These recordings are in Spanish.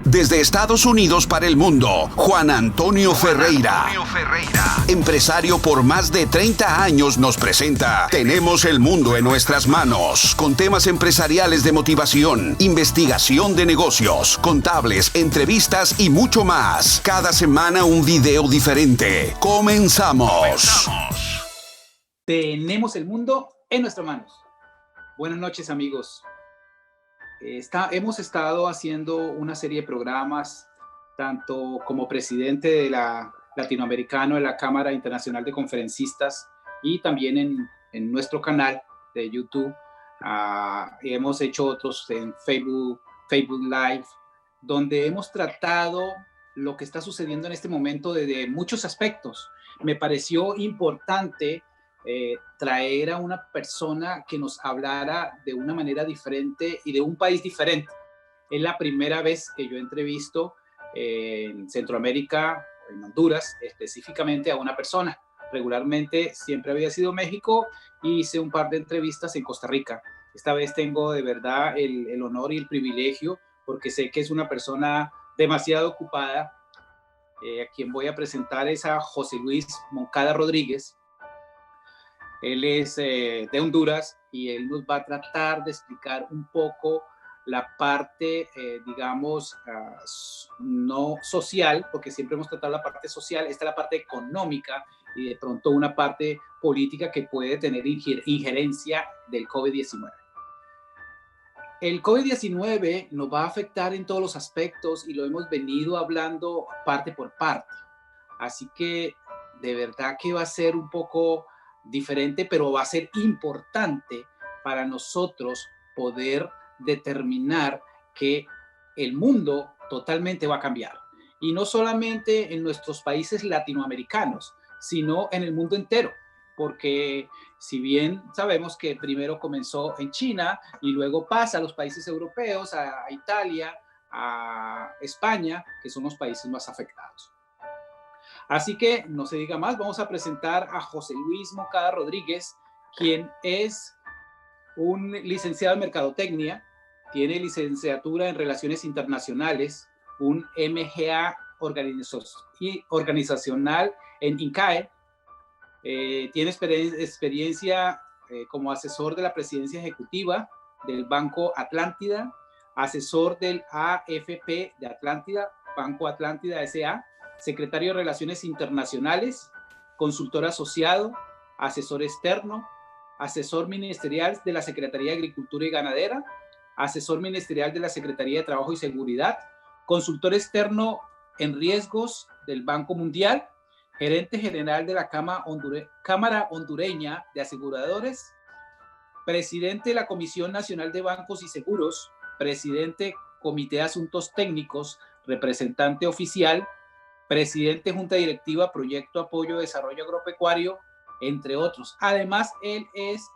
Desde Estados Unidos para el mundo, Juan Antonio Ferreira, empresario por más de 30 años, nos presenta Tenemos el mundo en nuestras manos, con temas empresariales de motivación, investigación de negocios, contables, entrevistas y mucho más. Cada semana un video diferente. ¡Comenzamos! Tenemos el mundo en nuestras manos. Buenas noches, amigos. Hemos estado haciendo una serie de programas, tanto como presidente de la latinoamericano de la Cámara Internacional de Conferencistas y también en nuestro canal de YouTube. Hemos hecho otros en Facebook Live, donde hemos tratado lo que está sucediendo en este momento desde muchos aspectos. Me pareció importante traer a una persona que nos hablara de una manera diferente y de un país diferente. Es la primera vez que yo entrevisto en Centroamérica, en Honduras, específicamente a una persona. Regularmente siempre había sido México y hice un par de entrevistas en Costa Rica. Esta vez tengo de verdad el honor y el privilegio, porque sé que es una persona demasiado ocupada. A quien voy a presentar es a José Luis Moncada Rodríguez. Él es de Honduras y él nos va a tratar de explicar un poco la parte, digamos, no social, porque siempre hemos tratado la parte social, esta es la parte económica y de pronto una parte política que puede tener injerencia del COVID-19. El COVID-19 nos va a afectar en todos los aspectos y lo hemos venido hablando parte por parte. Así que de verdad que va a ser un poco diferente, pero va a ser importante para nosotros poder determinar que el mundo totalmente va a cambiar. Y no solamente en nuestros países latinoamericanos, sino en el mundo entero. Porque si bien sabemos que primero comenzó en China y luego pasa a los países europeos, a Italia, a España, que son los países más afectados. Así que no se diga más, vamos a presentar a José Luis Moncada Rodríguez, quien es un licenciado en Mercadotecnia, tiene licenciatura en Relaciones Internacionales, un MGA organizacional en INCAE, tiene experiencia como asesor de la presidencia ejecutiva del Banco Atlántida, asesor del AFP de Atlántida, Banco Atlántida S.A., secretario de Relaciones Internacionales, consultor asociado, asesor externo, asesor ministerial de la Secretaría de Agricultura y Ganadera, asesor ministerial de la Secretaría de Trabajo y Seguridad, consultor externo en riesgos del Banco Mundial, gerente general de la Cámara Hondureña de Aseguradores, presidente de la Comisión Nacional de Bancos y Seguros, presidente Comité de Asuntos Técnicos, representante oficial, presidente Junta Directiva, Proyecto Apoyo Desarrollo Agropecuario, entre otros. Además, él es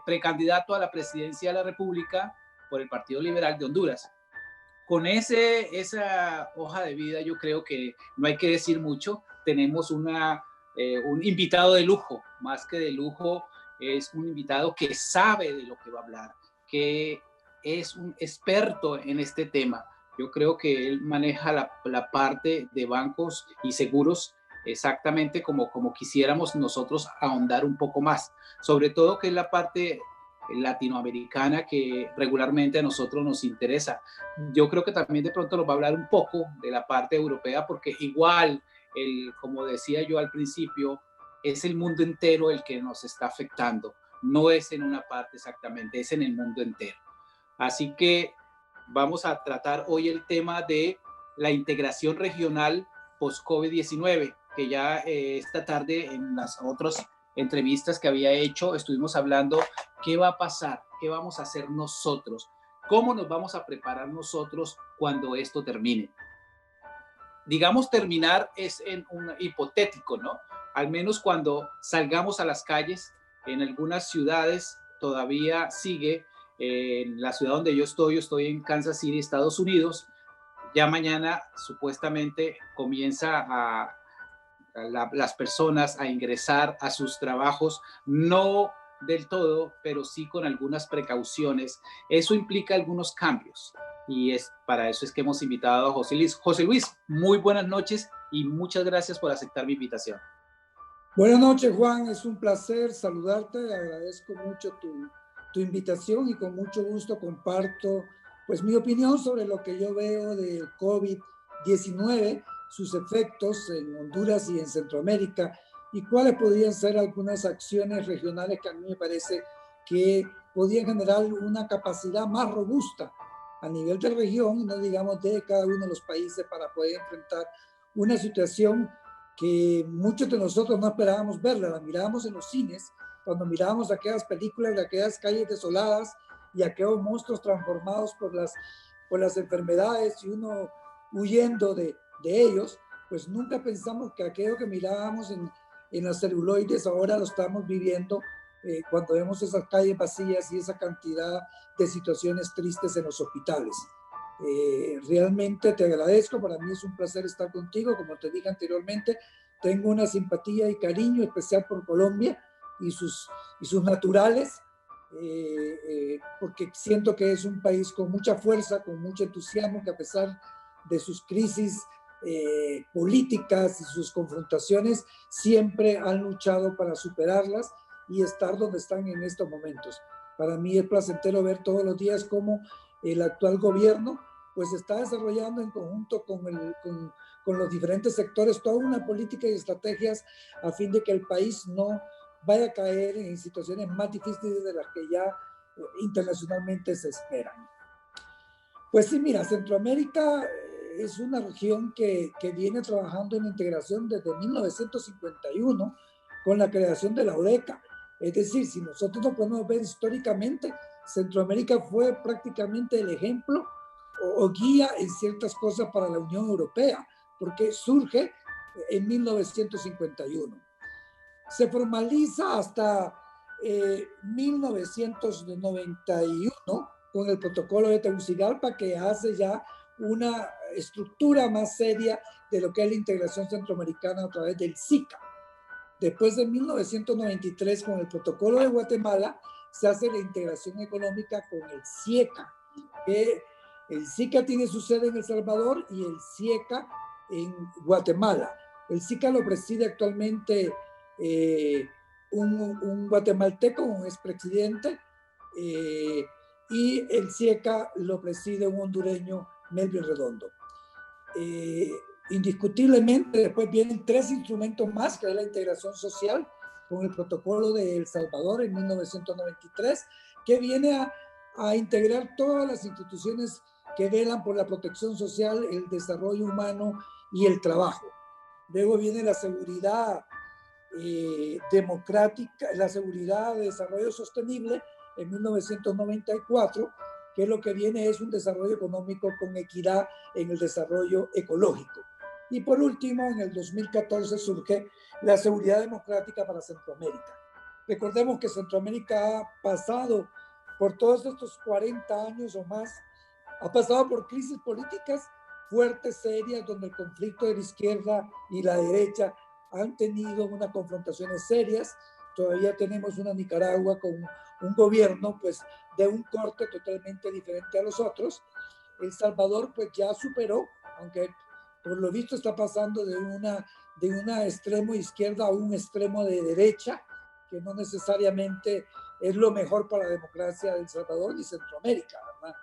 precandidato a la presidencia de la República por el Partido Liberal de Honduras. Con esa hoja de vida yo creo que no hay que decir mucho. Tenemos un invitado de lujo, más que de lujo, es un invitado que sabe de lo que va a hablar, que es un experto en este tema. Yo creo que él maneja la parte de bancos y seguros exactamente como quisiéramos nosotros ahondar un poco más, sobre todo que es la parte latinoamericana que regularmente a nosotros nos interesa. Yo creo que también de pronto nos va a hablar un poco de la parte europea, porque igual, como decía yo al principio, es el mundo entero el que nos está afectando, no es en una parte exactamente, es en el mundo entero. Así que vamos a tratar hoy el tema de la integración regional post-COVID-19, que ya esta tarde en las otras entrevistas que había hecho estuvimos hablando qué va a pasar, qué vamos a hacer nosotros, cómo nos vamos a preparar nosotros cuando esto termine. Digamos, terminar es en un hipotético, ¿no? Al menos cuando salgamos a las calles, en algunas ciudades todavía sigue. En la ciudad donde yo estoy en Kansas City, Estados Unidos. Ya mañana supuestamente comienza las personas a ingresar a sus trabajos, no del todo, pero sí con algunas precauciones. Eso implica algunos cambios y para eso es que hemos invitado a José Luis. José Luis, muy buenas noches y muchas gracias por aceptar mi invitación. Buenas noches, Juan. Es un placer saludarte. Agradezco mucho tu invitación y con mucho gusto comparto pues mi opinión sobre lo que yo veo del COVID-19, sus efectos en Honduras y en Centroamérica y cuáles podrían ser algunas acciones regionales que a mí me parece que podrían generar una capacidad más robusta a nivel de región, no digamos de cada uno de los países, para poder enfrentar una situación que muchos de nosotros no esperábamos verla. La mirábamos en los cines, cuando mirábamos aquellas películas de aquellas calles desoladas y aquellos monstruos transformados por las enfermedades y uno huyendo de ellos, pues nunca pensamos que aquello que mirábamos en las celuloides ahora lo estamos viviendo cuando vemos esas calles vacías y esa cantidad de situaciones tristes en los hospitales. Realmente te agradezco, para mí es un placer estar contigo. Como te dije anteriormente, tengo una simpatía y cariño especial por Colombia y sus naturales, porque siento que es un país con mucha fuerza, con mucho entusiasmo, que a pesar de sus crisis políticas y sus confrontaciones, siempre han luchado para superarlas y estar donde están en estos momentos. Para mí es placentero ver todos los días cómo el actual gobierno pues está desarrollando en conjunto con los diferentes sectores toda una política y estrategias a fin de que el país no vaya a caer en situaciones más difíciles de las que ya internacionalmente se esperan. Pues sí, mira, Centroamérica es una región que viene trabajando en integración desde 1951 con la creación de la ODECA. Es decir, si nosotros lo podemos ver históricamente, Centroamérica fue prácticamente el ejemplo o guía en ciertas cosas para la Unión Europea, porque surge en 1951. Se formaliza hasta 1991 con el protocolo de Tegucigalpa, que hace ya una estructura más seria de lo que es la integración centroamericana a través del SICA. Después de 1993, con el protocolo de Guatemala, se hace la integración económica con el CIECA, que el SICA tiene su sede en El Salvador y el CIECA en Guatemala. El SICA lo preside actualmente un guatemalteco, un expresidente, y el CIECA lo preside un hondureño, Melvin Redondo. Indiscutiblemente, después vienen 3 instrumentos más, que es la integración social, con el protocolo de El Salvador en 1993, que viene a integrar todas las instituciones que velan por la protección social, el desarrollo humano y el trabajo. Luego viene la seguridad democrática, la seguridad de desarrollo sostenible en 1994, que lo que viene es un desarrollo económico con equidad en el desarrollo ecológico. Y por último, en el 2014 surge la seguridad democrática para Centroamérica. Recordemos que Centroamérica ha pasado por todos estos 40 años o más, ha pasado por crisis políticas fuertes, serias, donde el conflicto de la izquierda y la derecha han tenido unas confrontaciones serias. Todavía tenemos una Nicaragua con un gobierno pues de un corte totalmente diferente a los otros. El Salvador pues ya superó, aunque por lo visto está pasando de una extremo izquierda a un extremo de derecha, que no necesariamente es lo mejor para la democracia de El Salvador ni Centroamérica, ¿verdad?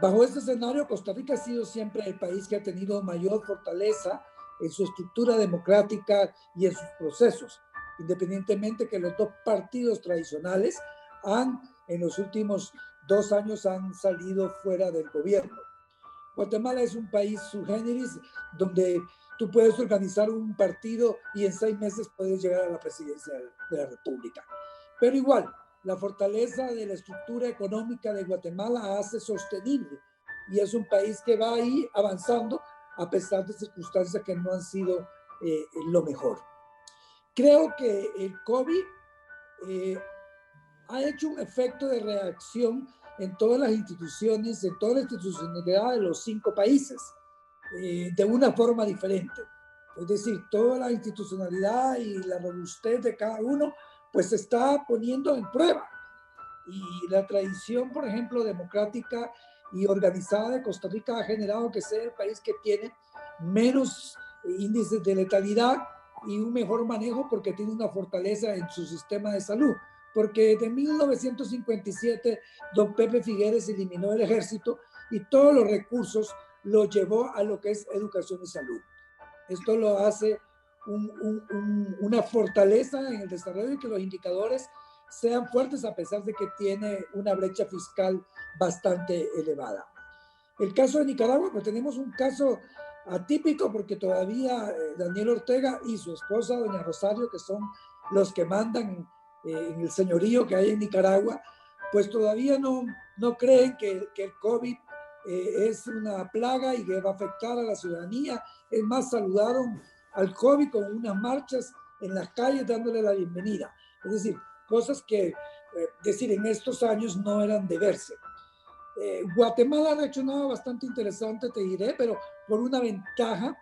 Bajo este escenario, Costa Rica ha sido siempre el país que ha tenido mayor fortaleza en su estructura democrática y en sus procesos, independientemente que los 2 partidos tradicionales en los últimos 2 años han salido fuera del gobierno. Guatemala es un país sui generis, donde tú puedes organizar un partido y en 6 meses puedes llegar a la presidencia de la República. Pero igual, la fortaleza de la estructura económica de Guatemala hace sostenible y es un país que va ahí avanzando a pesar de circunstancias que no han sido lo mejor. Creo que el COVID ha hecho un efecto de reacción en todas las instituciones, en toda la institucionalidad de los 5 países, de una forma diferente. Es decir, toda la institucionalidad y la robustez de cada uno pues se está poniendo en prueba. Y la tradición, por ejemplo, democrática y organizada de Costa Rica ha generado que sea el país que tiene menos índices de letalidad y un mejor manejo porque tiene una fortaleza en su sistema de salud. Porque desde 1957 don Pepe Figueres eliminó el ejército y todos los recursos los llevó a lo que es educación y salud. Esto lo hace una fortaleza en el desarrollo y que los indicadores sean fuertes a pesar de que tiene una brecha fiscal bastante elevada. El caso de Nicaragua, pues tenemos un caso atípico porque todavía Daniel Ortega y su esposa, doña Rosario, que son los que mandan en el señorío que hay en Nicaragua, pues todavía no creen que el COVID es una plaga y que va a afectar a la ciudadanía. Es más, saludaron al COVID con unas marchas en las calles dándole la bienvenida. Es decir, cosas que, en estos años no eran de verse. Guatemala ha hecho nada bastante interesante, te diré, pero por una ventaja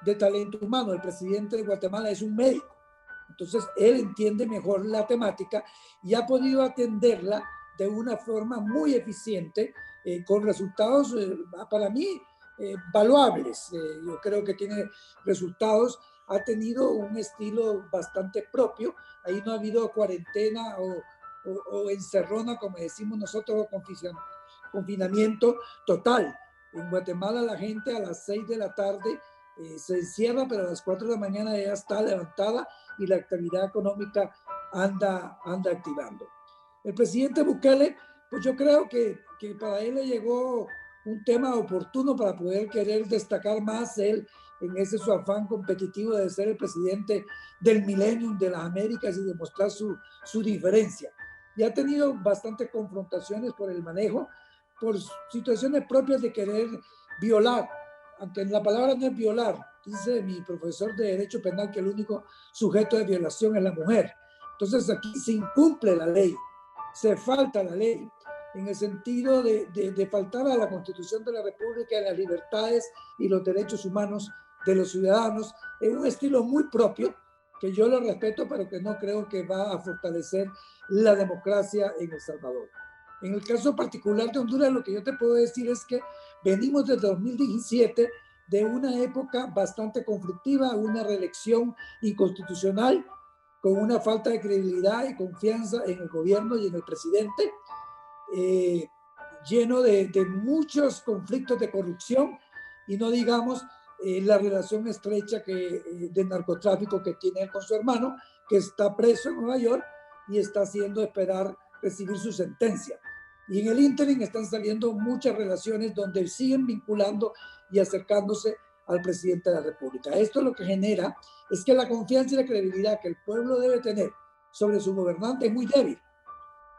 de talento humano. El presidente de Guatemala es un médico, entonces él entiende mejor la temática y ha podido atenderla de una forma muy eficiente, con resultados para mí valuables. Yo creo que tiene resultados, ha tenido un estilo bastante propio. Ahí no ha habido cuarentena o encerrona, como decimos nosotros, o confinamiento total. En Guatemala la gente a las 6 de la tarde se encierra, pero a las 4 de la mañana ya está levantada y la actividad económica anda activando. El presidente Bukele, pues yo creo que para él le llegó un tema oportuno para poder querer destacar más él en ese su afán competitivo de ser el presidente del Millennium de las Américas y demostrar su diferencia. Y ha tenido bastantes confrontaciones por el manejo, por situaciones propias de querer violar, aunque la palabra no es violar. Dice mi profesor de Derecho Penal que el único sujeto de violación es la mujer. Entonces aquí se incumple la ley, se falta la ley, en el sentido de faltar a la Constitución de la República, a las libertades y los derechos humanos de los ciudadanos, en un estilo muy propio, que yo lo respeto, pero que no creo que va a fortalecer la democracia en El Salvador. En el caso particular de Honduras, lo que yo te puedo decir es que venimos desde 2017 de una época bastante conflictiva, una reelección inconstitucional, con una falta de credibilidad y confianza en el gobierno y en el presidente, lleno de muchos conflictos de corrupción y no digamos la relación estrecha de narcotráfico que tiene él con su hermano, que está preso en Nueva York y está haciendo esperar recibir su sentencia. Y en el ínterin están saliendo muchas relaciones donde siguen vinculando y acercándose al presidente de la República. Esto lo que genera es que la confianza y la credibilidad que el pueblo debe tener sobre su gobernante es muy débil.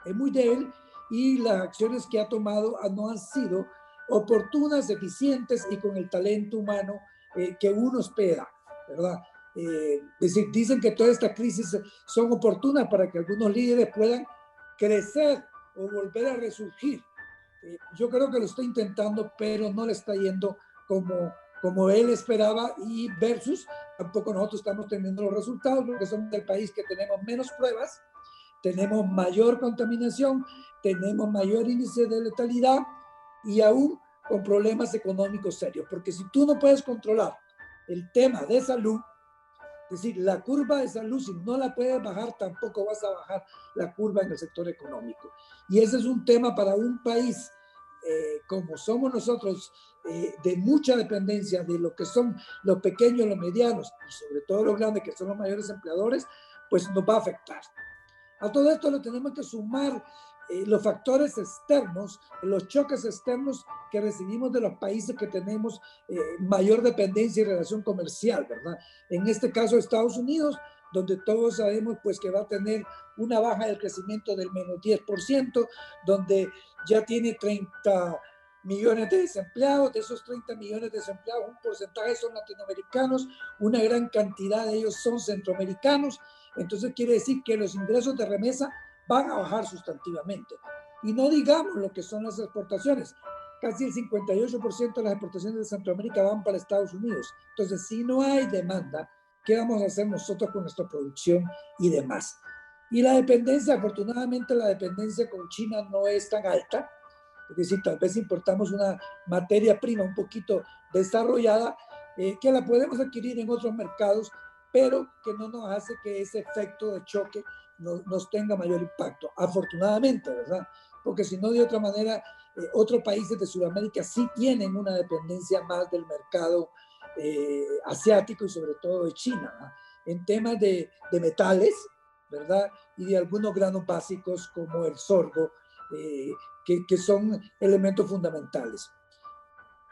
Es muy débil y las acciones que ha tomado no han sido oportunas, eficientes y con el talento humano que uno espera, ¿verdad? Es decir, dicen que todas estas crisis son oportunas para que algunos líderes puedan crecer o volver a resurgir. Yo creo que lo está intentando, pero no le está yendo como él esperaba y versus, tampoco nosotros estamos teniendo los resultados porque somos el país que tenemos menos pruebas, tenemos mayor contaminación, tenemos mayor índice de letalidad y aún con problemas económicos serios. Porque si tú no puedes controlar el tema de salud, es decir, la curva de salud, si no la puedes bajar, tampoco vas a bajar la curva en el sector económico. Y ese es un tema para un país como somos nosotros, de mucha dependencia de lo que son los pequeños, los medianos y sobre todo los grandes, que son los mayores empleadores, pues nos va a afectar. A todo esto le tenemos que sumar los factores externos, los choques externos que recibimos de los países que tenemos mayor dependencia y relación comercial, ¿verdad? En este caso Estados Unidos, donde todos sabemos pues que va a tener una baja del crecimiento del menos 10%, donde ya tiene 30 millones de desempleados. De esos 30 millones de desempleados, un porcentaje son latinoamericanos, una gran cantidad de ellos son centroamericanos. Entonces quiere decir que los ingresos de remesa van a bajar sustantivamente. Y no digamos lo que son las exportaciones. Casi el 58% de las exportaciones de Centroamérica van para Estados Unidos. Entonces, si no hay demanda, ¿qué vamos a hacer nosotros con nuestra producción y demás? Y la dependencia, afortunadamente, la dependencia con China no es tan alta. Es decir, tal vez importamos una materia prima un poquito desarrollada que la podemos adquirir en otros mercados, pero que no nos hace que ese efecto de choque nos tenga mayor impacto, afortunadamente, ¿verdad? Porque si no, de otra manera, otros países de Sudamérica sí tienen una dependencia más del mercado asiático y sobre todo de China, ¿verdad? En temas de metales, ¿verdad? Y de algunos granos básicos como el sorgo, que son elementos fundamentales.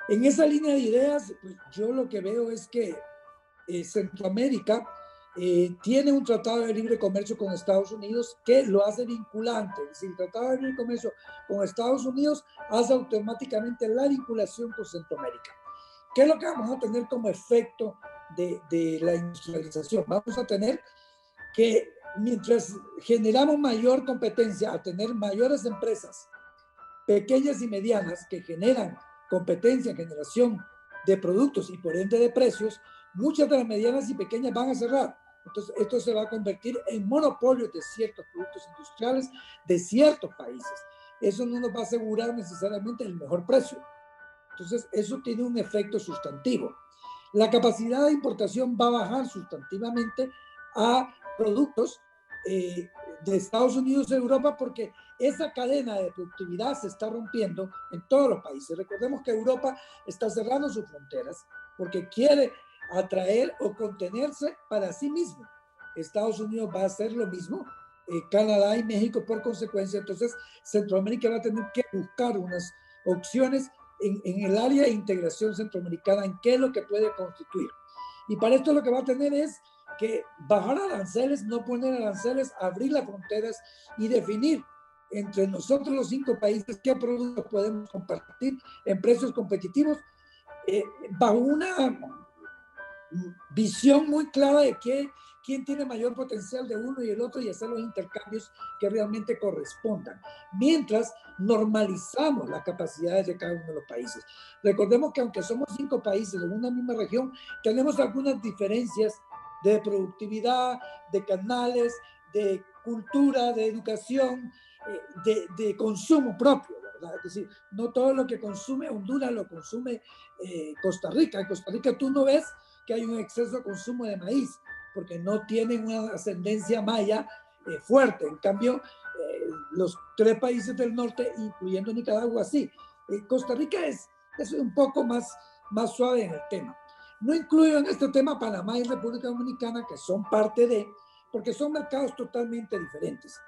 En esa línea de ideas, pues yo lo que veo es que Centroamérica tiene un tratado de libre comercio con Estados Unidos que lo hace vinculante. Es decir, el tratado de libre comercio con Estados Unidos hace automáticamente la vinculación con Centroamérica. ¿Qué es lo que vamos a tener como efecto de la industrialización? Vamos a tener que mientras generamos mayor competencia, a tener mayores empresas pequeñas y medianas que generan competencia, generación de productos y por ende de precios, muchas de las medianas y pequeñas van a cerrar. Entonces, esto se va a convertir en monopolios de ciertos productos industriales de ciertos países. Eso no nos va a asegurar necesariamente el mejor precio. Entonces, eso tiene un efecto sustantivo. La capacidad de importación va a bajar sustantivamente a productos de Estados Unidos y Europa porque esa cadena de productividad se está rompiendo en todos los países. Recordemos que Europa está cerrando sus fronteras porque quiere atraer o contenerse para sí mismo. Estados Unidos va a hacer lo mismo, Canadá y México por consecuencia. Entonces, Centroamérica va a tener que buscar unas opciones en el área de integración centroamericana, en qué es lo que puede constituir. Y para esto lo que va a tener es que bajar aranceles, no poner aranceles, abrir las fronteras y definir entre nosotros los 5 países qué productos podemos compartir en precios competitivos, bajo una visión muy clara de quién tiene mayor potencial de uno y el otro y hacer los intercambios que realmente correspondan, mientras normalizamos las capacidades de cada uno de los países. Recordemos que aunque somos 5 países en una misma región, tenemos algunas diferencias de productividad, de canales, de cultura, de educación, de consumo propio, ¿verdad? Es decir, no todo lo que consume Honduras lo consume Costa Rica. En Costa Rica tú no ves que hay un exceso de consumo de maíz, porque no tienen una ascendencia maya fuerte. En cambio, los 3 países del norte, incluyendo Nicaragua, sí. Costa Rica es un poco más suave en el tema. No incluyo en este tema Panamá y República Dominicana, que son parte de, porque son mercados totalmente diferentes.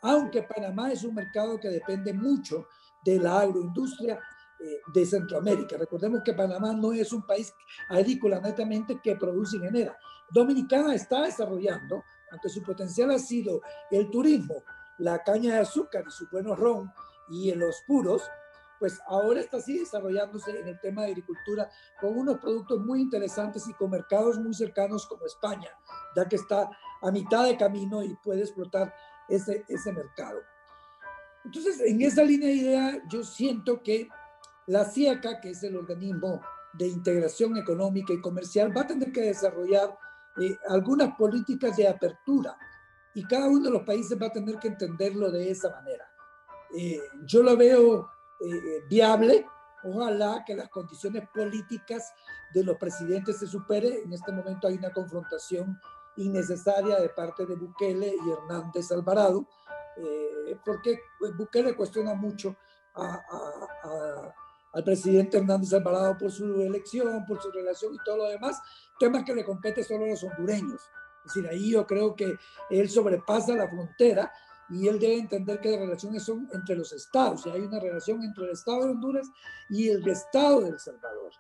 Aunque Panamá es un mercado que depende mucho de la agroindustria de Centroamérica. Recordemos que Panamá no es un país agrícola netamente que produce y genera. Dominicana está desarrollando, aunque su potencial ha sido el turismo, la caña de azúcar y su buen ron y en los puros, pues ahora está así desarrollándose en el tema de agricultura con unos productos muy interesantes y con mercados muy cercanos como España, ya que está a mitad de camino y puede explotar ese mercado. Entonces, en esa línea de idea, yo siento que la CIECA, que es el organismo de integración económica y comercial, va a tener que desarrollar algunas políticas de apertura y cada uno de los países va a tener que entenderlo de esa manera. Yo lo veo viable. Ojalá que las condiciones políticas de los presidentes se superen. En este momento hay una confrontación innecesaria de parte de Bukele y Hernández Alvarado, porque Bukele cuestiona mucho al presidente Hernández Alvarado por su elección, por su relación y todo lo demás, temas que le compete solo a los hondureños. Es decir, ahí yo creo que él sobrepasa la frontera y él debe entender que las relaciones son entre los estados, y hay una relación entre el Estado de Honduras y el Estado de El Salvador.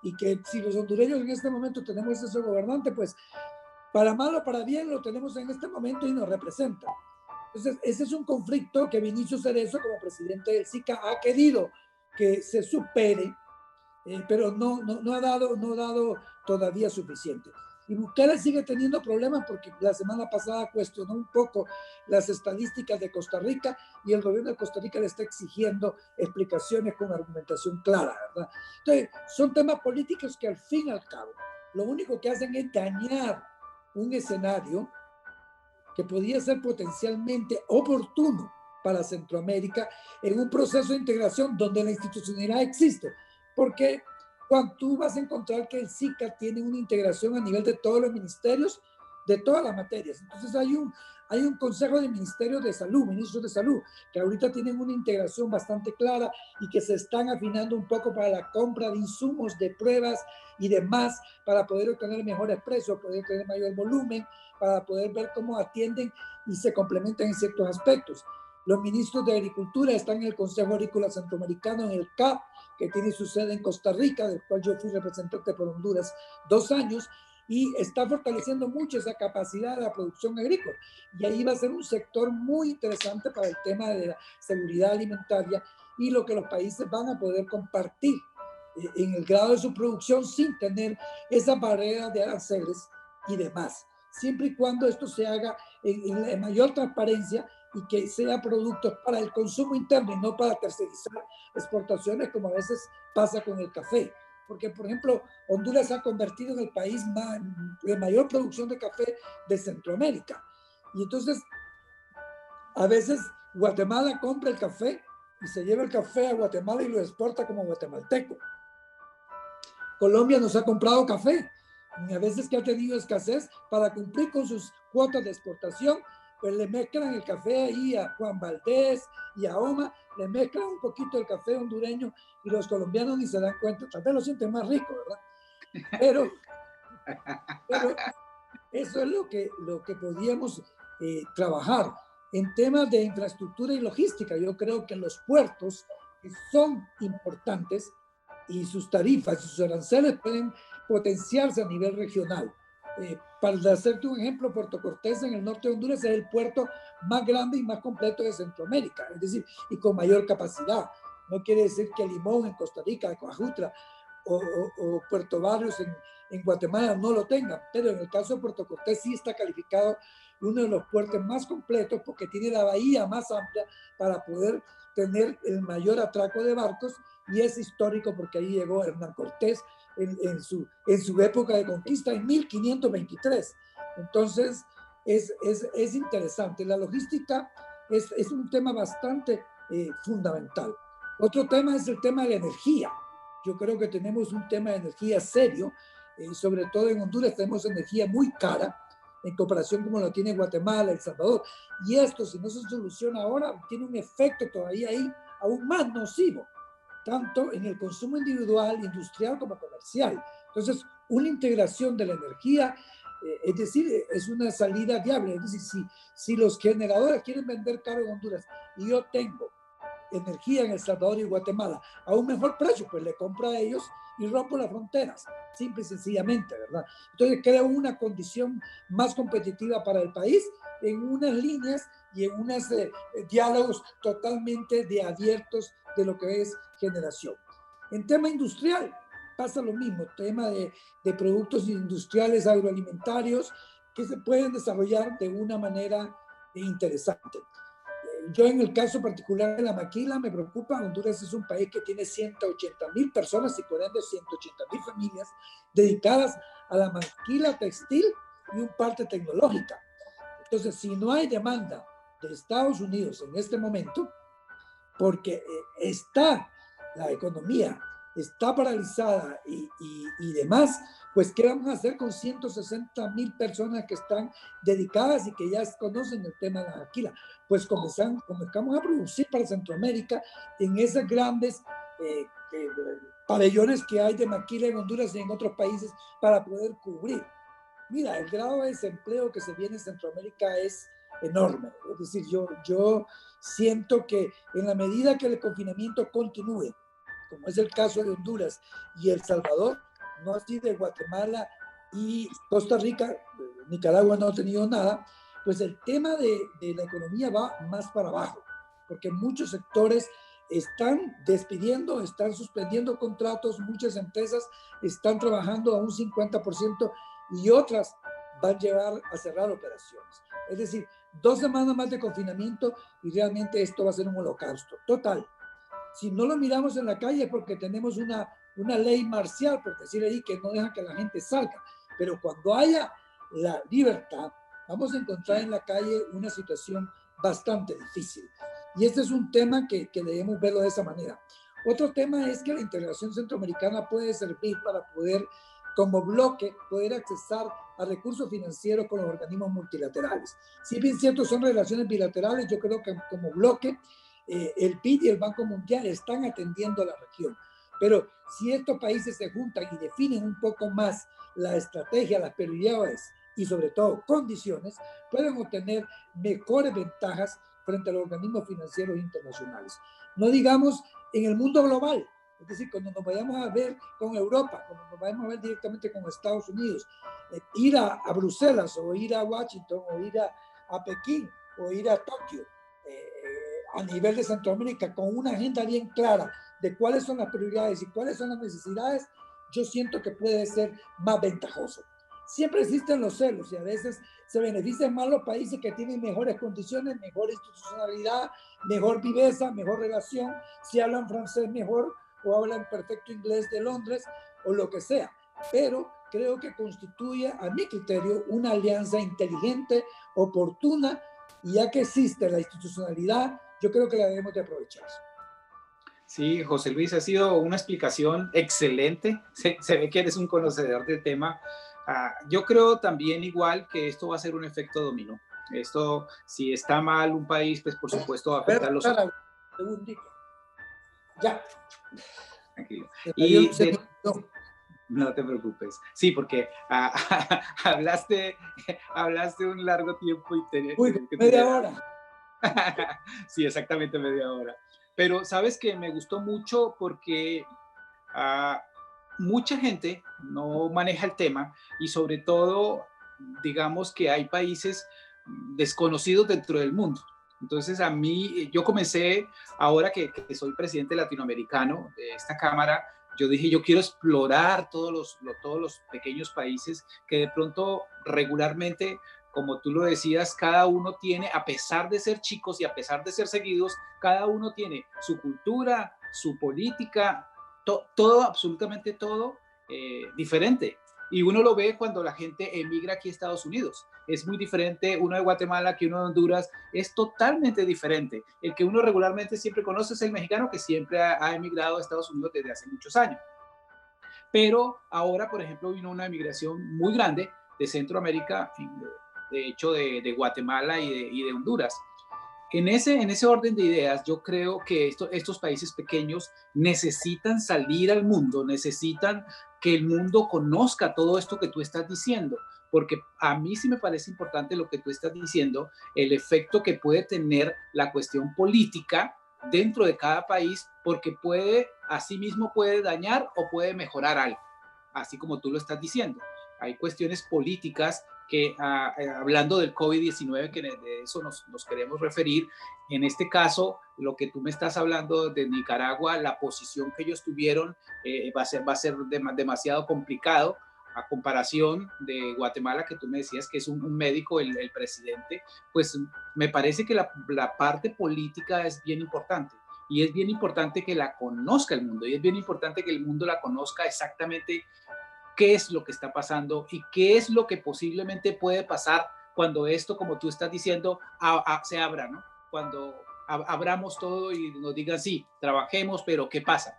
Y que si los hondureños en este momento tenemos ese gobernante, pues para mal o para bien lo tenemos en este momento y nos representa. Entonces, ese es un conflicto que Vinicio Cerezo, como presidente del SICA, ha querido que se supere, pero no ha dado todavía suficiente. Y Bukele sigue teniendo problemas porque la semana pasada cuestionó un poco las estadísticas de Costa Rica y el gobierno de Costa Rica le está exigiendo explicaciones con argumentación clara, ¿verdad? Entonces, son temas políticos que al fin y al cabo lo único que hacen es dañar un escenario que podía ser potencialmente oportuno para Centroamérica en un proceso de integración donde la institucionalidad existe. Porque cuando tú vas a encontrar que el SICA tiene una integración a nivel de todos los ministerios, de todas las materias. Entonces hay un consejo de ministerios de salud, ministros de salud, que ahorita tienen una integración bastante clara y que se están afinando un poco para la compra de insumos, de pruebas y demás, para poder obtener mejores precios, poder tener mayor volumen, para poder ver cómo atienden y se complementan en ciertos aspectos. Los ministros de Agricultura están en el Consejo Agrícola Centroamericano, en el CAP, que tiene su sede en Costa Rica, del cual yo fui representante por Honduras 2 años, y está fortaleciendo mucho esa capacidad de la producción agrícola. Y ahí va a ser un sector muy interesante para el tema de la seguridad alimentaria y lo que los países van a poder compartir en el grado de su producción sin tener esa barrera de aranceles y demás. Siempre y cuando esto se haga en mayor transparencia y que sea productos para el consumo interno y no para tercerizar exportaciones, como a veces pasa con el café. Porque, por ejemplo, Honduras se ha convertido en el país de mayor producción de café de Centroamérica. Y entonces, a veces Guatemala compra el café y se lleva el café a Guatemala y lo exporta como guatemalteco. Colombia nos ha comprado café y a veces que ha tenido escasez para cumplir con sus cuotas de exportación, pues le mezclan el café ahí a Juan Valdés y a Oma, le mezclan un poquito el café hondureño y los colombianos ni se dan cuenta, tal vez lo sienten más rico, ¿verdad? Pero eso es lo que podíamos trabajar. En temas de infraestructura y logística, yo creo que los puertos son importantes y sus tarifas y sus aranceles pueden potenciarse a nivel regional. Para hacerte un ejemplo, Puerto Cortés en el norte de Honduras es el puerto más grande y más completo de Centroamérica, es decir, y con mayor capacidad. No quiere decir que Limón en Costa Rica, Coajutra o Puerto Barrios en Guatemala no lo tengan, pero en el caso de Puerto Cortés sí está calificado uno de los puertos más completos porque tiene la bahía más amplia para poder tener el mayor atraco de barcos y es histórico porque ahí llegó Hernán Cortés en su época de conquista en 1523. Entonces es interesante. La logística es un tema bastante fundamental. Otro tema es el tema de la energía. Yo creo que tenemos un tema de energía serio, sobre todo en Honduras tenemos energía muy cara en comparación como lo tiene Guatemala, El Salvador. Y esto, si no se soluciona ahora, tiene un efecto todavía ahí aún más nocivo, tanto en el consumo individual, industrial como comercial. Entonces, una integración de la energía, es decir, es una salida viable. Es decir, si los generadores quieren vender caro en Honduras y yo tengo energía en El Salvador y Guatemala a un mejor precio, pues le compro a ellos y rompo las fronteras, simple y sencillamente, ¿verdad? Entonces creo una condición más competitiva para el país en unas líneas y en unos diálogos totalmente de abiertos de lo que es generación. En tema industrial pasa lo mismo, tema de productos industriales agroalimentarios que se pueden desarrollar de una manera interesante. Yo en el caso particular de la maquila me preocupa. Honduras es un país que tiene 180,000 personas y por ende 180,000 familias dedicadas a la maquila textil y un parte tecnológica. Entonces, si no hay demanda de Estados Unidos en este momento, porque la economía está paralizada y demás, pues ¿qué vamos a hacer con 160,000 personas que están dedicadas y que ya conocen el tema de la maquila? Pues comenzamos a producir para Centroamérica en esas grandes pabellones que hay de maquila en Honduras y en otros países para poder cubrir. Mira, el grado de desempleo que se viene en Centroamérica es enorme. Es decir, yo siento que en la medida que el confinamiento continúe, como es el caso de Honduras y El Salvador, no así de Guatemala y Costa Rica, Nicaragua no ha tenido nada, pues el tema de la economía va más para abajo, porque muchos sectores están despidiendo, están suspendiendo contratos, muchas empresas están trabajando a un 50% y otras van a llevar a cerrar operaciones. Es decir, 2 semanas más de confinamiento y realmente esto va a ser un holocausto total. Si no lo miramos en la calle es porque tenemos una ley marcial, por decir ahí, que no deja que la gente salga. Pero cuando haya la libertad, vamos a encontrar en la calle una situación bastante difícil. Y este es un tema que debemos verlo de esa manera. Otro tema es que la integración centroamericana puede servir para poder, como bloque, poder accesar a recursos financieros con los organismos multilaterales. Si bien cierto son relaciones bilaterales, yo creo que como bloque el BID y el Banco Mundial están atendiendo a la región. Pero si estos países se juntan y definen un poco más la estrategia, las prioridades y sobre todo condiciones, pueden obtener mejores ventajas frente a los organismos financieros internacionales. No digamos en el mundo global, es decir, cuando nos vayamos a ver con Europa, cuando nos vayamos a ver directamente con Estados Unidos, ir a Bruselas o ir a Washington o ir a Pekín o ir a Tokio, a nivel de Centroamérica, con una agenda bien clara de cuáles son las prioridades y cuáles son las necesidades, yo siento que puede ser más ventajoso. Siempre existen los celos y a veces se benefician más los países que tienen mejores condiciones, mejor institucionalidad, mejor viveza, mejor relación, si hablan francés mejor o hablan perfecto inglés de Londres o lo que sea. Pero creo que constituye, a mi criterio, una alianza inteligente, oportuna, y ya que existe la institucionalidad, yo creo que la debemos de aprovechar. Sí, José Luis, ha sido una explicación excelente. Se ve que eres un conocedor del tema. Yo creo también igual que esto va a ser un efecto dominó. Esto, si está mal un país, pues por supuesto va a afectar a los otros. Ya. Tranquilo. Y no te preocupes. Sí, porque hablaste un largo tiempo y media hora. Sí, exactamente media hora. Pero sabes que me gustó mucho porque mucha gente no maneja el tema y sobre todo, digamos que hay países desconocidos dentro del mundo. Entonces a mí, yo comencé, ahora que soy presidente latinoamericano de esta Cámara, yo dije, yo quiero explorar todos los pequeños países que de pronto regularmente, como tú lo decías, cada uno tiene, a pesar de ser chicos y a pesar de ser seguidos, cada uno tiene su cultura, su política, todo, absolutamente todo diferente. Y uno lo ve cuando la gente emigra aquí a Estados Unidos. Es muy diferente uno de Guatemala que uno de Honduras. Es totalmente diferente. El que uno regularmente siempre conoce es el mexicano que siempre ha emigrado a Estados Unidos desde hace muchos años. Pero ahora, por ejemplo, vino una emigración muy grande de Centroamérica, de hecho de Guatemala y de Honduras. En ese orden de ideas, yo creo que estos países pequeños necesitan salir al mundo, necesitan que el mundo conozca todo esto que tú estás diciendo, porque a mí sí me parece importante lo que tú estás diciendo, el efecto que puede tener la cuestión política dentro de cada país, porque asimismo puede dañar o puede mejorar algo, así como tú lo estás diciendo. Hay cuestiones políticas que, hablando del COVID-19, que de eso nos queremos referir, en este caso, lo que tú me estás hablando de Nicaragua, la posición que ellos tuvieron va a ser demasiado complicado a comparación de Guatemala, que tú me decías que es un médico, el presidente, pues me parece que la parte política es bien importante. Y es bien importante que la conozca el mundo, y es bien importante que el mundo la conozca exactamente qué es lo que está pasando y qué es lo que posiblemente puede pasar cuando esto, como tú estás diciendo, se abra, ¿no? Cuando abramos todo y nos digan, sí, trabajemos, pero ¿qué pasa?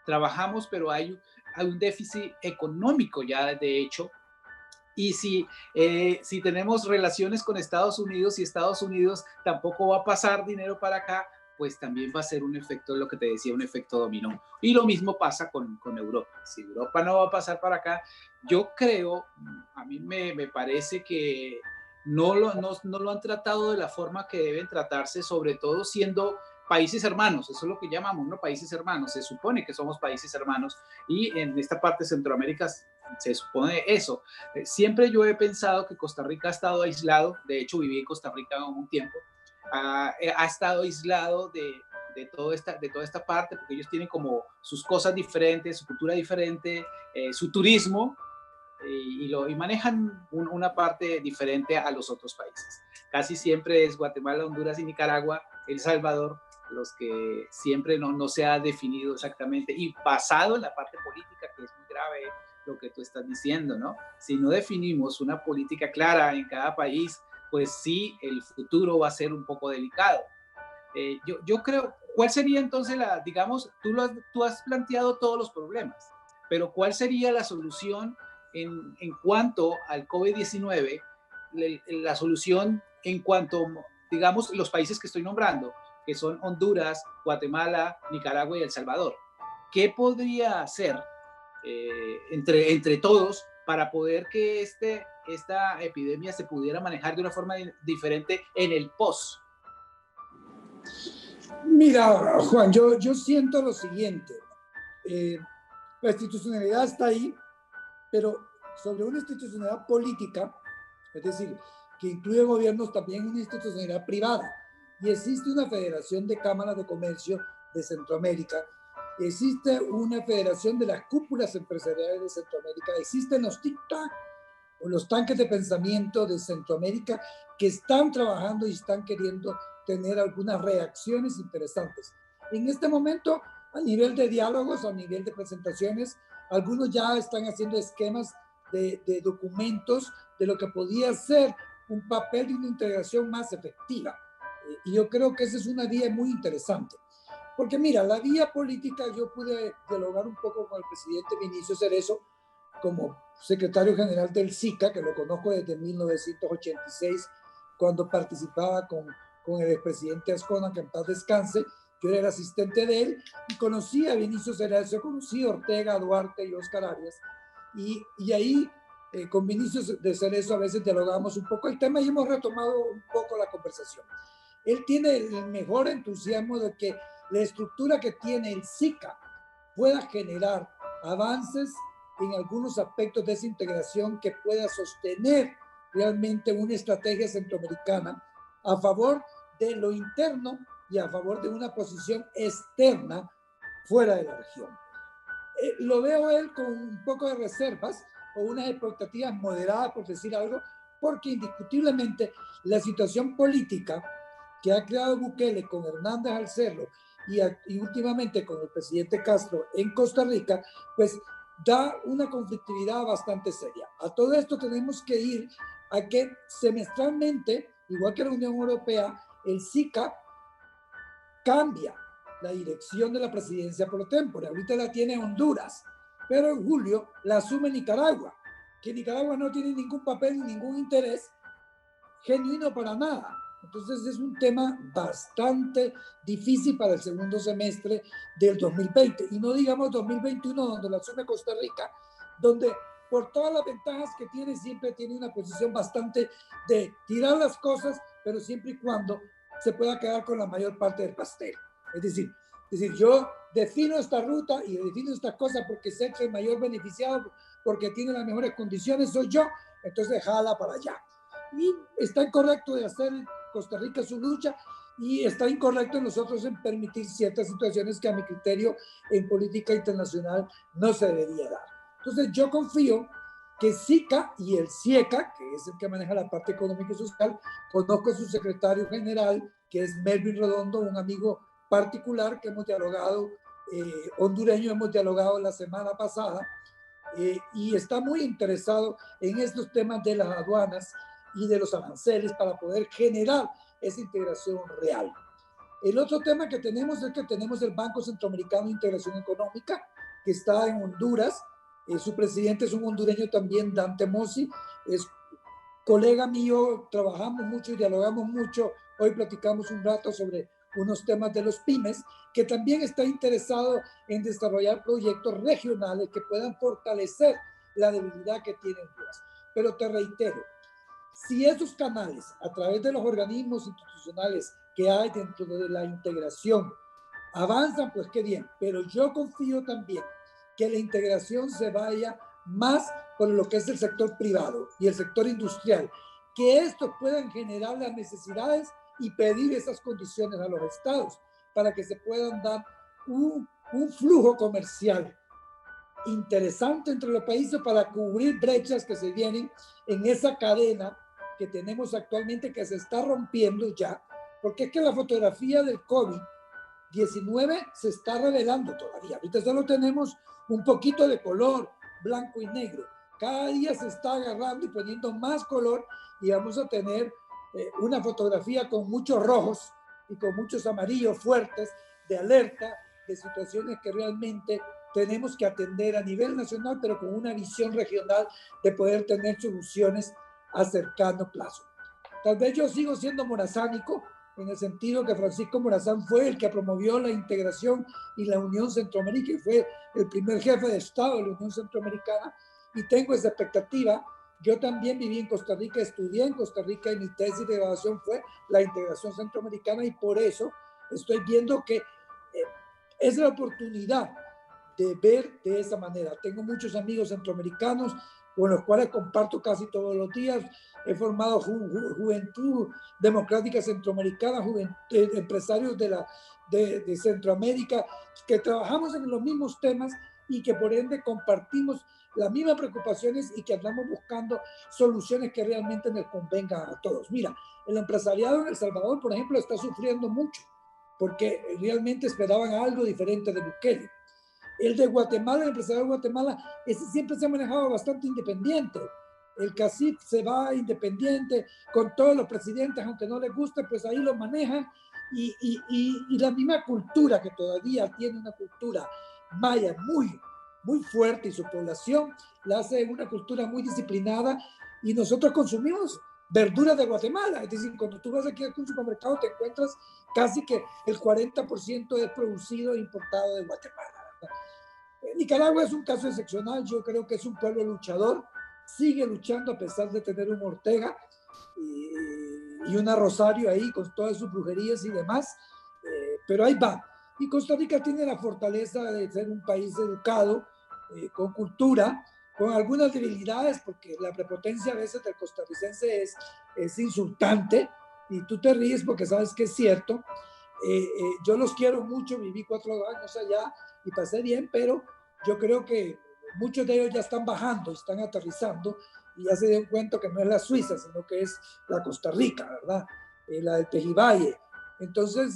Trabajamos, pero hay un déficit económico ya, de hecho, y si tenemos relaciones con Estados Unidos y Estados Unidos tampoco va a pasar dinero para acá, pues también va a ser un efecto, lo que te decía, un efecto dominó. Y lo mismo pasa con Europa. Si Europa no va a pasar para acá, yo creo, a mí me parece que no lo han tratado de la forma que deben tratarse, sobre todo siendo países hermanos, eso es lo que llamamos, ¿no? Países hermanos, se supone que somos países hermanos y en esta parte de Centroamérica se supone eso. Siempre yo he pensado que Costa Rica ha estado aislado, de hecho viví en Costa Rica un tiempo, ha estado aislado de toda esta parte, porque ellos tienen como sus cosas diferentes, su cultura diferente, su turismo, y manejan una parte diferente a los otros países. Casi siempre es Guatemala, Honduras y Nicaragua, El Salvador, los que siempre no se ha definido exactamente, y basado en la parte política, que es muy grave lo que tú estás diciendo, ¿no? Si no definimos una política clara en cada país, pues sí, el futuro va a ser un poco delicado. Yo creo, ¿cuál sería entonces digamos, tú has planteado todos los problemas, pero ¿cuál sería la solución en cuanto al COVID-19? La solución en cuanto, digamos, los países que estoy nombrando, que son Honduras, Guatemala, Nicaragua y El Salvador. ¿Qué podría hacer entre todos para poder que esta epidemia se pudiera manejar de una forma diferente en el post? Mira, Juan, yo siento lo siguiente. La institucionalidad está ahí, pero sobre una institucionalidad política, es decir, que incluye gobiernos, también una institucionalidad privada. Y existe una federación de cámaras de comercio de Centroamérica, existe una federación de las cúpulas empresariales de Centroamérica, existen los TIC-TAC o los tanques de pensamiento de Centroamérica que están trabajando y están queriendo tener algunas reacciones interesantes. En este momento, a nivel de diálogos, a nivel de presentaciones, algunos ya están haciendo esquemas de documentos de lo que podía ser un papel de una integración más efectiva. Y yo creo que esa es una vía muy interesante. Porque mira, la vía política, yo pude dialogar un poco con el presidente Vinicio Cerezo como secretario general del SICA, que lo conozco desde 1986, cuando participaba con el expresidente Azcona, que en paz descanse. Yo era el asistente de él y conocí a Vinicio Cerezo, conocí a Ortega, Duarte y Oscar Arias. Y ahí, con Vinicio de Cerezo, a veces dialogamos un poco el tema y hemos retomado un poco la conversación. Él tiene el mejor entusiasmo de que la estructura que tiene el SICA pueda generar avances en algunos aspectos de esa integración que pueda sostener realmente una estrategia centroamericana a favor de lo interno y a favor de una posición externa fuera de la región. Lo veo él con un poco de reservas o unas expectativas moderadas, por decir algo, porque indiscutiblemente la situación política que ha creado Bukele con Hernández al Cerro y últimamente con el presidente Castro en Costa Rica, pues da una conflictividad bastante seria. A todo esto tenemos que ir a que semestralmente, igual que la Unión Europea, el SICA cambia la dirección de la presidencia pro tempore. Ahorita la tiene Honduras, pero en julio la asume Nicaragua, que Nicaragua no tiene ningún papel ni ningún interés genuino para nada. Entonces es un tema bastante difícil para el segundo semestre del 2020. Y no digamos 2021, donde la asume Costa Rica, donde por todas las ventajas que tiene, siempre tiene una posición bastante de tirar las cosas, pero siempre y cuando se pueda quedar con la mayor parte del pastel. Es decir, yo defino esta ruta y defino estas cosas porque sé que el mayor beneficiado, porque tiene las mejores condiciones, soy yo, entonces jala para allá. Y está incorrecto de hacer Costa Rica su lucha y está incorrecto nosotros en permitir ciertas situaciones que a mi criterio en política internacional no se debería dar. Entonces yo confío que SICA y el CIECA, que es el que maneja la parte económica y social, conozco a su secretario general, que es Melvin Redondo, un amigo particular que hemos dialogado, hondureño, hemos dialogado la semana pasada, y está muy interesado en estos temas de las aduanas y de los aranceles para poder generar esa integración real. El otro tema que tenemos es que tenemos el Banco Centroamericano de Integración Económica, que está en Honduras. Su presidente es un hondureño también, Dante Mossi, es colega mío, trabajamos mucho y dialogamos mucho. Hoy platicamos un rato sobre unos temas de los pymes, que también está interesado en desarrollar proyectos regionales que puedan fortalecer la debilidad que tiene Honduras. Pero te reitero, si esos canales, a través de los organismos institucionales que hay dentro de la integración, avanzan, pues qué bien. Pero yo confío también que la integración se vaya más por lo que es el sector privado y el sector industrial, que estos puedan generar las necesidades y pedir esas condiciones a los estados para que se puedan dar un flujo comercial interesante entre los países para cubrir brechas que se vienen en esa cadena que tenemos actualmente, que se está rompiendo ya, porque es que la fotografía del COVID 19 se está revelando todavía. Ahorita solo tenemos un poquito de color, blanco y negro. Cada día se está agarrando y poniendo más color y vamos a tener una fotografía con muchos rojos y con muchos amarillos fuertes de alerta de situaciones que realmente tenemos que atender a nivel nacional, pero con una visión regional de poder tener soluciones a cercano plazo. Tal vez yo sigo siendo morazánico, en el sentido que Francisco Morazán fue el que promovió la integración y la Unión Centroamericana, y fue el primer jefe de Estado de la Unión Centroamericana, y tengo esa expectativa. Yo también viví en Costa Rica, estudié en Costa Rica y mi tesis de graduación fue la integración centroamericana, y por eso estoy viendo que es la oportunidad de ver de esa manera. Tengo muchos amigos centroamericanos con los cuales comparto casi todos los días. He formado Juventud Democrática Centroamericana, empresarios de Centroamérica, que trabajamos en los mismos temas y que por ende compartimos las mismas preocupaciones y que andamos buscando soluciones que realmente nos convengan a todos. Mira, el empresariado en El Salvador, por ejemplo, está sufriendo mucho porque realmente esperaban algo diferente de Bukele. El de Guatemala, el empresario de Guatemala, ese siempre se ha manejado bastante independiente. El cacique se va independiente con todos los presidentes, aunque no les guste, pues ahí lo manejan. Y la misma cultura, que todavía tiene una cultura maya muy fuerte, y su población la hace una cultura muy disciplinada, y nosotros consumimos verduras de Guatemala. Es decir, cuando tú vas aquí a un supermercado te encuentras casi que el 40% es producido e importado de Guatemala. Nicaragua es un caso excepcional. Yo creo que es un pueblo luchador, sigue luchando a pesar de tener un Ortega y una Rosario ahí con todas sus brujerías y demás, pero ahí va. Y Costa Rica tiene la fortaleza de ser un país educado, con cultura, con algunas debilidades, porque la prepotencia a veces del costarricense es insultante, y tú te ríes porque sabes que es cierto. Yo los quiero mucho, viví 4 años allá y pasé bien, pero yo creo que muchos de ellos ya están bajando, están aterrizando, y ya se dieron cuenta que no es la Suiza, sino que es la Costa Rica, ¿verdad? La del Pejivalle. Entonces,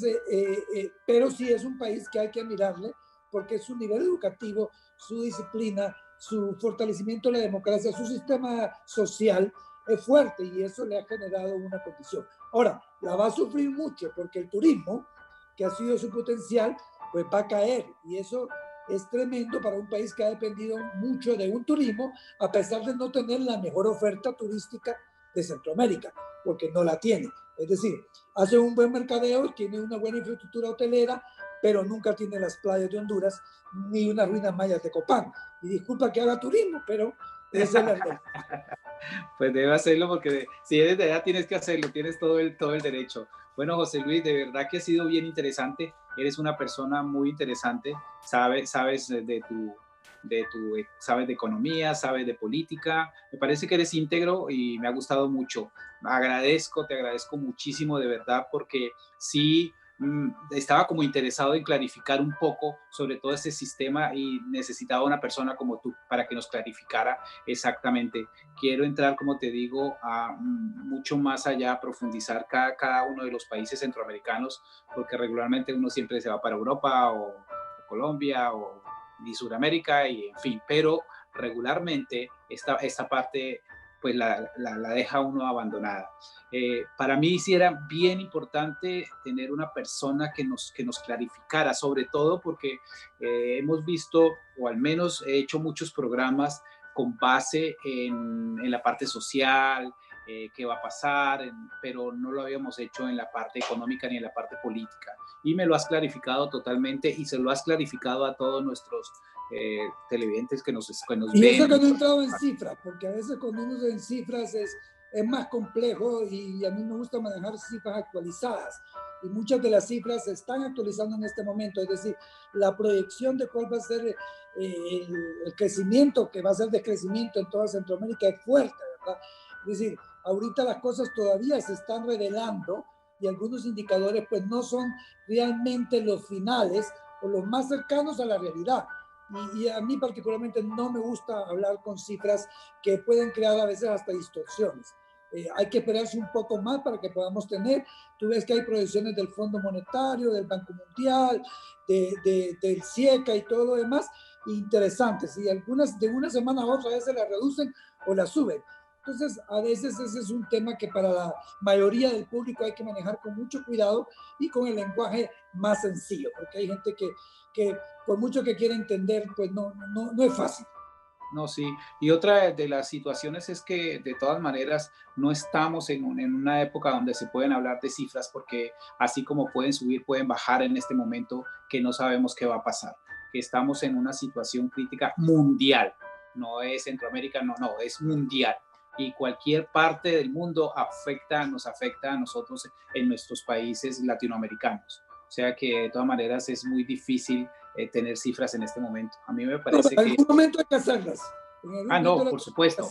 pero sí es un país que hay que admirarle, porque su nivel educativo, su disciplina, su fortalecimiento de la democracia, su sistema social es fuerte, y eso le ha generado una condición. Ahora, la va a sufrir mucho porque el turismo, que ha sido su potencial, pues va a caer, y eso es tremendo para un país que ha dependido mucho de un turismo, a pesar de no tener la mejor oferta turística de Centroamérica, porque no la tiene. Es decir, hace un buen mercadeo, tiene una buena infraestructura hotelera, pero nunca tiene las playas de Honduras ni unas ruinas mayas de Copán. Y disculpa que haga turismo, pero esa es la ley. Pues debe hacerlo, porque si eres de allá tienes que hacerlo, tienes todo el derecho. Bueno, José Luis, de verdad que ha sido bien interesante. Eres una persona muy interesante, sabes sabes de economía, sabes de política. Me parece que eres íntegro y me ha gustado mucho. Te agradezco muchísimo, de verdad, porque sí, estaba como interesado en clarificar un poco sobre todo este sistema, y necesitaba una persona como tú para que nos clarificara exactamente. Quiero entrar, como te digo, a mucho más allá, a profundizar cada uno de los países centroamericanos, porque regularmente uno siempre se va para Europa o Colombia y Sudamérica, y en fin, pero regularmente esta parte pues la deja uno abandonada. Para mí sí era bien importante tener una persona que nos clarificara, sobre todo porque hemos visto, o al menos he hecho muchos programas con base en la parte social, qué va a pasar, pero no lo habíamos hecho en la parte económica ni en la parte política. Y me lo has clarificado totalmente, y se lo has clarificado a todos nuestros televidentes que nos y ven. eso que no he entrado en cifras, porque a veces cuando uno en cifras es más complejo, y a mí me gusta manejar cifras actualizadas, y muchas de las cifras se están actualizando en este momento. Es decir, la proyección de cuál va a ser el crecimiento, que va a ser de crecimiento en toda Centroamérica, es fuerte, ¿verdad? Es decir, ahorita las cosas todavía se están revelando, y algunos indicadores pues no son realmente los finales o los más cercanos a la realidad. Y a mí particularmente no me gusta hablar con cifras que pueden crear a veces hasta distorsiones. hay que esperarse un poco más para que podamos tener. Tú ves que hay proyecciones del Fondo Monetario, del Banco Mundial, del CIECA y todo lo demás, interesantes. Y algunas de una semana a otra a veces las reducen o las suben. Entonces, a veces ese es un tema que para la mayoría del público hay que manejar con mucho cuidado y con el lenguaje más sencillo, porque hay gente que por mucho que quiera entender, pues no es fácil. No, sí. Y otra de las situaciones es que de todas maneras no estamos en una época donde se pueden hablar de cifras, porque así como pueden subir, pueden bajar en este momento que no sabemos qué va a pasar. Que estamos en una situación crítica mundial. No es Centroamérica, no, es mundial. Y cualquier parte del mundo nos afecta a nosotros en nuestros países latinoamericanos. O sea que de todas maneras es muy difícil tener cifras en este momento. A mí me parece que... En algún momento hay que hacerlas. No, por supuesto,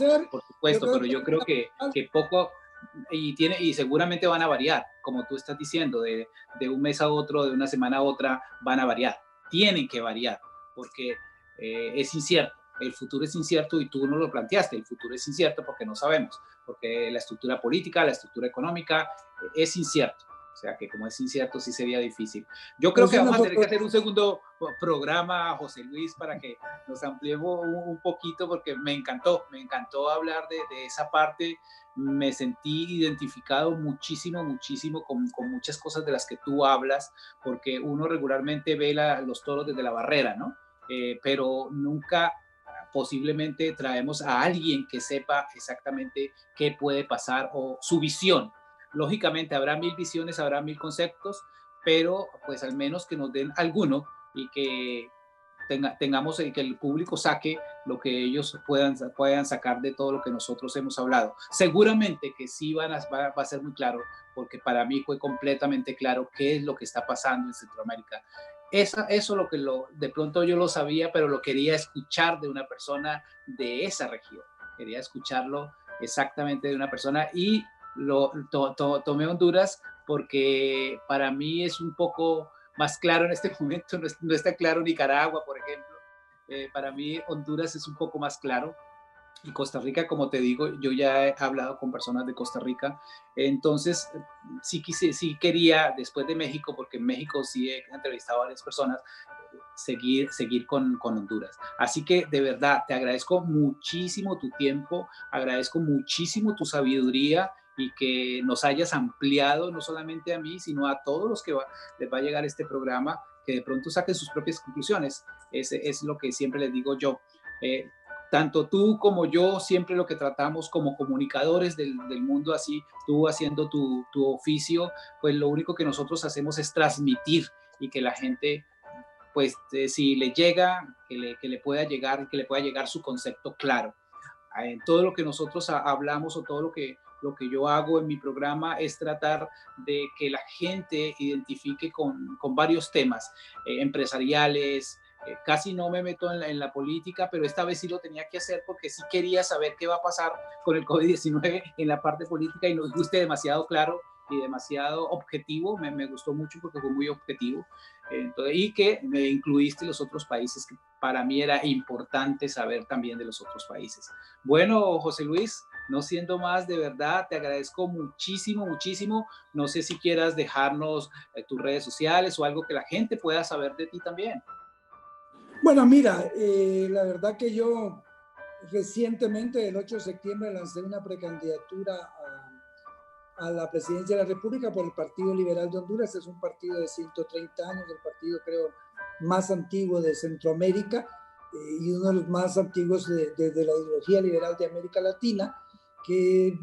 pero yo creo que poco, y seguramente van a variar, como tú estás diciendo, de un mes a otro, de una semana a otra, van a variar. Tienen que variar, porque es incierto. El futuro es incierto y tú no lo planteaste. El futuro es incierto porque no sabemos, porque la estructura política, la estructura económica es incierto. O sea que como es incierto, sí sería difícil. Yo creo que vamos a tener que hacer un segundo programa, José Luis, para que nos ampliemos un poquito, porque me encantó hablar de esa parte. Me sentí identificado muchísimo con muchas cosas de las que tú hablas, porque uno regularmente ve los toros desde la barrera, ¿no? Pero nunca posiblemente traemos a alguien que sepa exactamente qué puede pasar o su visión. Lógicamente habrá 1000 visiones, habrá 1000 conceptos, pero pues al menos que nos den alguno y que tengamos que el público saque lo que ellos puedan sacar de todo lo que nosotros hemos hablado. Seguramente que sí va a ser muy claro, porque para mí fue completamente claro qué es lo que está pasando en Centroamérica. Eso de pronto yo lo sabía, pero lo quería escuchar de una persona de esa región. Quería escucharlo exactamente de una persona y tomé Honduras porque para mí es un poco más claro en este momento, no está claro Nicaragua, por ejemplo. Para mí Honduras es un poco más claro. Y Costa Rica, como te digo, yo ya he hablado con personas de Costa Rica, entonces sí quería, después de México, porque en México sí he entrevistado a varias personas, seguir con Honduras. Así que de verdad te agradezco muchísimo tu tiempo, agradezco muchísimo tu sabiduría y que nos hayas ampliado, no solamente a mí, sino a todos los que les va a llegar este programa, que de pronto saquen sus propias conclusiones. Es lo que siempre les digo yo. Tanto tú como yo, siempre lo que tratamos como comunicadores del mundo, así tú haciendo tu oficio, pues lo único que nosotros hacemos es transmitir y que la gente, pues si le llega, que le pueda llegar su concepto claro. En todo lo que nosotros hablamos o todo lo que yo hago en mi programa es tratar de que la gente identifique con varios temas empresariales. Casi no me meto en la política, pero esta vez sí lo tenía que hacer porque sí quería saber qué va a pasar con el COVID-19 en la parte política y nos guste demasiado claro y demasiado objetivo. Me gustó mucho porque fue muy objetivo. Entonces, y que me incluiste los otros países, que para mí era importante saber también de los otros países. Bueno, José Luis, no siendo más, de verdad, te agradezco muchísimo. No sé si quieras dejarnos tus redes sociales o algo que la gente pueda saber de ti también. Bueno, mira, la verdad que yo recientemente, el 8 de septiembre, lancé una precandidatura a la presidencia de la República por el Partido Liberal de Honduras. Es un partido de 130 años, el partido creo más antiguo de Centroamérica y uno de los más antiguos desde la ideología liberal de América Latina, que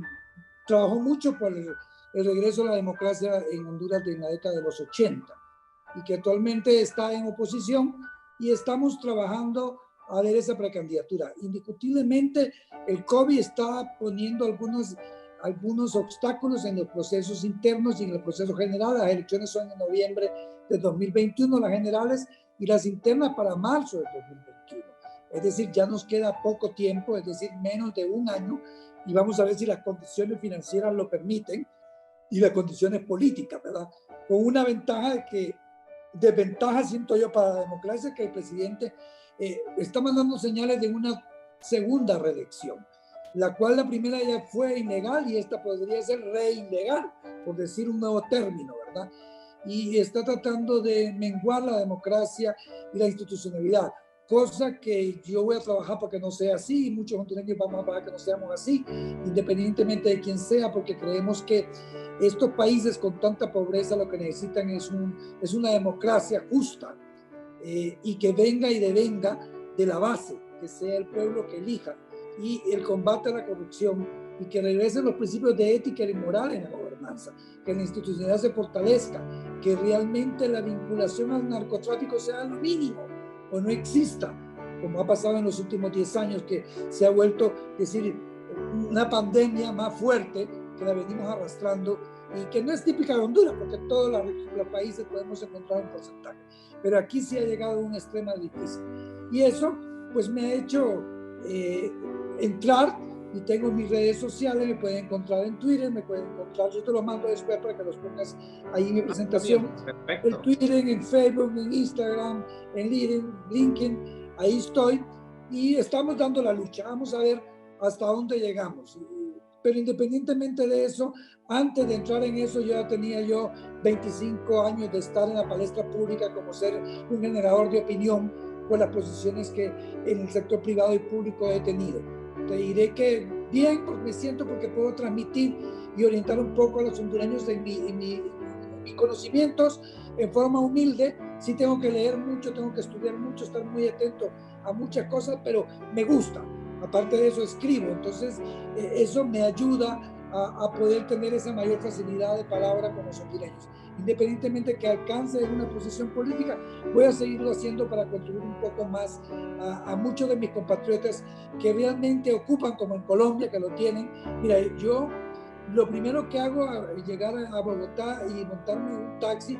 trabajó mucho por el regreso a la democracia en Honduras en la década de los 80 y que actualmente está en oposición y estamos trabajando a ver esa precandidatura. Indiscutiblemente el COVID está poniendo algunos obstáculos en los procesos internos y en el proceso general. Las elecciones son en noviembre de 2021, las generales, y las internas para marzo de 2021. Es decir, ya nos queda poco tiempo, es decir, menos de un año, y vamos a ver si las condiciones financieras lo permiten y las condiciones políticas, ¿verdad? Con una ventaja desventaja, siento yo, para la democracia, que el presidente está mandando señales de una segunda reelección. la cual la primera ya fue ilegal y esta podría ser reilegal, por decir un nuevo término, ¿verdad? Y está tratando de menguar la democracia y la institucionalidad, cosa que yo voy a trabajar para que no sea así, y muchos hondureños vamos a trabajar que no seamos así, independientemente de quién sea, porque creemos que estos países con tanta pobreza lo que necesitan es una democracia justa, y que venga y devenga de la base, que sea el pueblo que elija, y el combate a la corrupción, y que regresen los principios de ética y moral en la gobernanza, que la institucionalidad se fortalezca, que realmente la vinculación al narcotráfico sea lo mínimo o no exista, como ha pasado en los últimos 10 años, que se ha vuelto, es decir, una pandemia más fuerte que la venimos arrastrando y que no es típica de Honduras, porque en todos los países podemos encontrar un porcentaje, pero aquí sí ha llegado a un extremo difícil, y eso pues me ha hecho entrar, y tengo mis redes sociales, me pueden encontrar en Twitter, me pueden encontrar, yo te lo mando después para que los pongas ahí en mi presentación, perfecto. en Twitter, en Facebook, en Instagram, en LinkedIn, ahí estoy, y estamos dando la lucha, vamos a ver hasta dónde llegamos. Pero independientemente de eso, antes de entrar en eso, ya tenía 25 años de estar en la palestra pública como ser un generador de opinión por las posiciones que en el sector privado y público he tenido. Te diré que bien, pues me siento porque puedo transmitir y orientar un poco a los hondureños de mis conocimientos en forma humilde. Sí tengo que leer mucho, tengo que estudiar mucho, estar muy atento a muchas cosas, pero me gusta. Aparte de eso, escribo, entonces eso me ayuda a poder tener esa mayor facilidad de palabra con los hondureños. Independientemente de que alcance en una posición política, voy a seguirlo haciendo para contribuir un poco más a muchos de mis compatriotas que realmente ocupan, como en Colombia, que lo tienen. Mira, yo lo primero que hago al llegar a Bogotá y montarme en un taxi,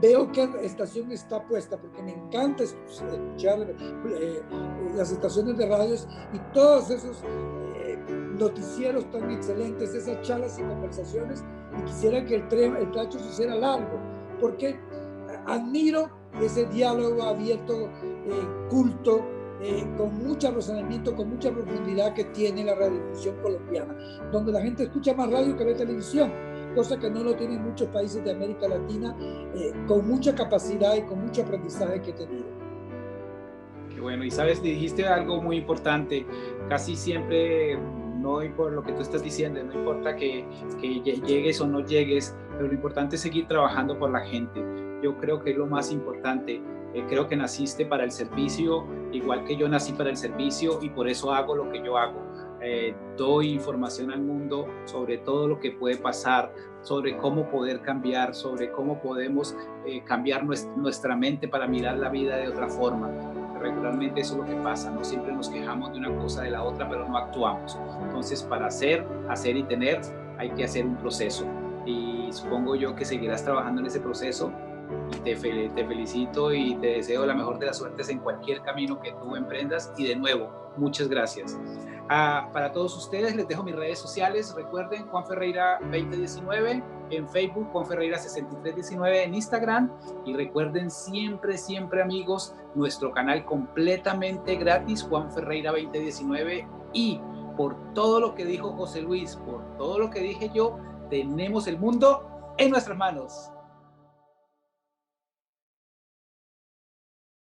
veo qué estación está puesta, porque me encanta escuchar las estaciones de radios y todos esos noticieros tan excelentes, esas charlas y conversaciones, y quisiera que el tacho se hiciera largo, porque admiro ese diálogo abierto, culto, con mucho razonamiento, con mucha profundidad que tiene la radiodifusión colombiana, donde la gente escucha más radio que ve televisión, cosa que no lo tienen muchos países de América Latina, con mucha capacidad y con mucho aprendizaje que he tenido. Qué bueno, y sabes, dijiste algo muy importante, casi siempre, no por lo que tú estás diciendo, no importa que llegues o no llegues, pero lo importante es seguir trabajando por la gente. Yo creo que es lo más importante. Creo que naciste para el servicio, igual que yo nací para el servicio, y por eso hago lo que yo hago. Doy información al mundo sobre todo lo que puede pasar, sobre cómo poder cambiar, sobre cómo podemos cambiar nuestra mente para mirar la vida de otra forma. Regularmente eso es lo que pasa, no siempre nos quejamos de una cosa de la otra, pero no actuamos. Entonces, para hacer y tener, hay que hacer un proceso, y supongo yo que seguirás trabajando en ese proceso. Te felicito y te deseo la mejor de las suertes en cualquier camino que tú emprendas, y de nuevo, muchas gracias. Para todos ustedes les dejo mis redes sociales. Recuerden, Juan Ferreira 2019 en Facebook, Juan Ferreira 6319 en Instagram, y recuerden siempre amigos, nuestro canal completamente gratis, Juan Ferreira 2019, y por todo lo que dijo José Luis, por todo lo que dije yo, tenemos el mundo en nuestras manos.